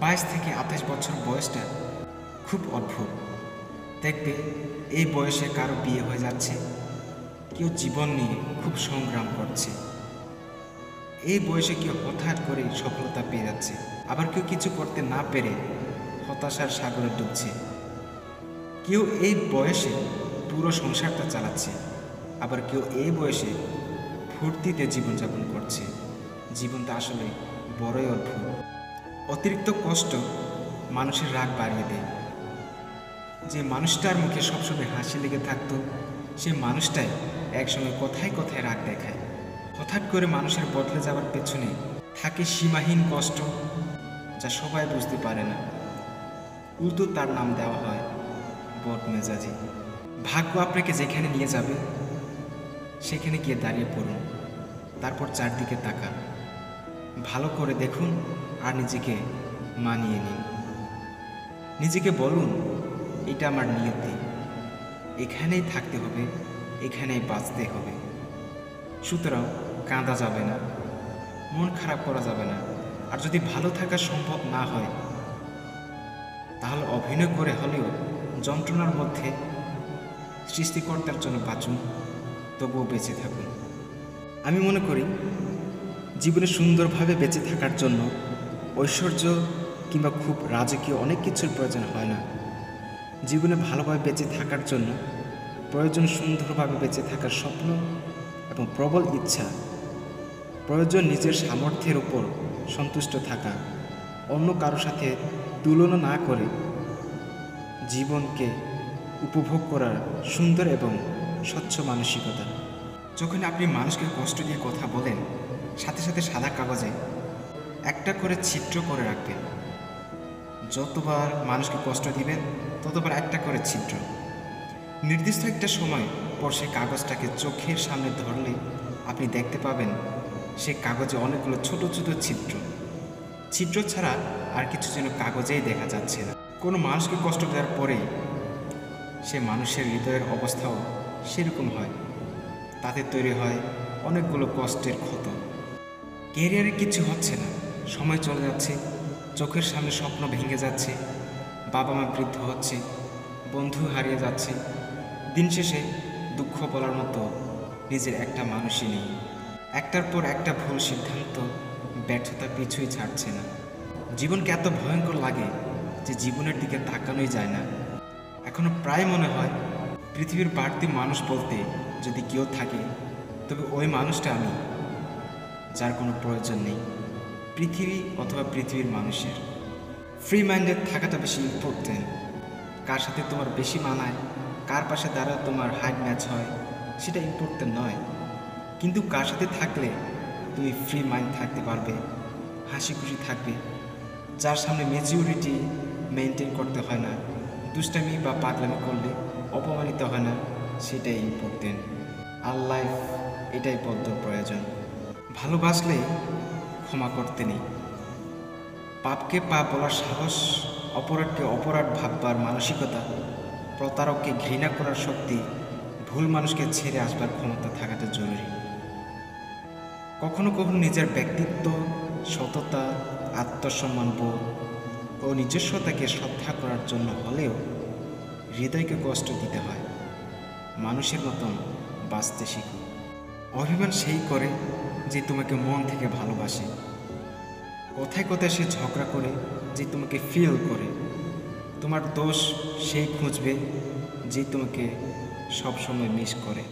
22 থেকে 28 বছর বয়সটা খুব অদ্ভুত। দেখবে এই বয়সে কারো বিয়ে হয়ে যাচ্ছে, কেউ জীবন নিয়ে খুব সংগ্রাম করছে। এই বয়সে কেউ হঠাৎ করে সফলতা পেয়ে যাচ্ছে, আবার কেউ কিছু করতে না পেরে হতাশার সাগরে ডুবছে। কেউ এই বয়সে পুরো সংসারটা চালাচ্ছে, আবার কেউ এই বয়সে ফুর্তিতে জীবনযাপন করছে। জীবনটা আসলে বড়ই অদ্ভুত। অতিরিক্ত কষ্ট মানুষের রাগ বাড়িয়ে দেয়। যে মানুষটার মুখে সবসময় হাসি লেগে থাকতো, সে মানুষটাই একসময় কথায় কথায় রাগ দেখায়। হঠাৎ করে মানুষের বদলে যাওয়ার পেছনে থাকে সীমাহীন কষ্ট, যা সবাই বুঝতে পারে না। উল্টো তার নাম দেওয়া হয় বদমেজাজি। ভাগ্য আপনাকে যেখানে নিয়ে যাবে সেখানে গিয়ে দাঁড়িয়ে পড়ুন, তারপর চারদিকে তাকান, ভালো করে দেখুন আর নিজেকে মানিয়ে নিন। নিজেকে বলুন, এটা আমার নিয়তি, এখানেই থাকতে হবে, এখানেই বাঁচতে হবে। সুতরাং কাঁদা যাবে না, মন খারাপ করা যাবে না। আর যদি ভালো থাকা সম্ভব না হয়, তাহলে অভিনয় করে হলেও যন্ত্রণার মধ্যে সৃষ্টিকর্তার জন্য বাঁচুন, তবুও বেঁচে থাকুন। আমি মনে করি জীবনে সুন্দরভাবে বেঁচে থাকার জন্য ঐশ্বর্য কিংবা খুব রাজকীয় অনেক কিছুর প্রয়োজন হয় না। জীবনে ভালোভাবে বেঁচে থাকার জন্য প্রয়োজন সুন্দরভাবে বেঁচে থাকার স্বপ্ন এবং প্রবল ইচ্ছা। প্রয়োজন নিজের সামর্থ্যের উপর সন্তুষ্ট থাকা, অন্য কারো সাথে তুলনা না করে জীবনকে উপভোগ করার সুন্দর এবং স্বচ্ছ মানসিকতা। যখন আপনি মানুষকে কষ্ট দিয়ে কথা বলেন, সাথে সাথে সাদা কাগজে একটা করে ছিদ্র করে রাখবেন। যতবার মানুষকে কষ্ট দিবেন ততবার একটা করে ছিদ্র। নির্দিষ্ট একটা সময় পর সে কাগজটাকে চোখের সামনে ধরলে আপনি দেখতে পাবেন সে কাগজে অনেকগুলো ছোট ছোট ছিদ্র। ছিদ্র ছাড়া আর কিছু যেন কাগজেই দেখা যাচ্ছে না। কোনো মানুষকে কষ্ট দেওয়ার পরে সে মানুষের হৃদয়ের অবস্থাও সেরকম হয়। তাতে তৈরি হয় অনেকগুলো কষ্টের ক্ষত। ক্যারিয়ারে কিছু হচ্ছে না, সময় চলে যাচ্ছে, চোখের সামনে স্বপ্ন ভেঙে যাচ্ছে, বাবা মা বৃদ্ধ হচ্ছে, বন্ধু হারিয়ে যাচ্ছে। দিন শেষে দুঃখ বলার মতো নিজের একটা মানুষই নেই। একটার পর একটা ভুল সিদ্ধান্ত, ব্যর্থতা পিছুই ছাড়ছে না। জীবনকে এত ভয়ঙ্কর লাগে যে জীবনের দিকে তাকানোই যায় না। এখনো প্রায় মনে হয় পৃথিবীর বাড়তি মানুষ বলতে যদি কেউ থাকে, তবে ওই মানুষটা আমি, যার কোনো প্রয়োজন নেই পৃথিবী অথবা পৃথিবীর মানুষের। ফ্রি মাইন্ডেড থাকাটা বেশি ইম্পর্টেন্ট। কার সাথে তোমার বেশি মানায়, কার পাশে দ্বারা তোমার হাইট ম্যাচ হয়, সেটা ইম্পর্টেন্ট নয়। কিন্তু কার সাথে থাকলে তুমি ফ্রি মাইন্ড থাকতে পারবে, হাসি খুশি থাকবে, যার সামনে ম্যাচিউরিটি মেনটেন করতে হয় না, দুষ্টামি বা পাগলামি করলে অপমানিত হয় না, সেটাই ইম্পর্টেন্ট। আর লাইফ এটাই বদ্ধ প্রয়োজন। ভালোবাসলে ক্ষমা করতে নেই, পাপকে পাপ বলার সাহস, অপরাধকে অপরাধ ভাববার মানসিকতা, প্রতারককে ঘৃণা করার শক্তি, ভুল মানুষকে ছেড়ে আসবার ক্ষমতা থাকাটা জরুরি। কখনো কখনো নিজের ব্যক্তিত্ব, সততা, আত্মসম্মান বোধ ও নিজস্বতাকে শ্রদ্ধা করার জন্য হলেও হৃদয়কে কষ্ট দিতে হয়। মানুষের মতন বাঁচতে শিখো। অভিমান সেই করে যে তোমাকে মন থেকে ভালোবাসে। কথায় কথায় সে ঝগড়া করে যে তোমাকে ফিল করে। তোমার দোষ সেই খুঁজবে যে তোমাকে সবসময় মিস করে।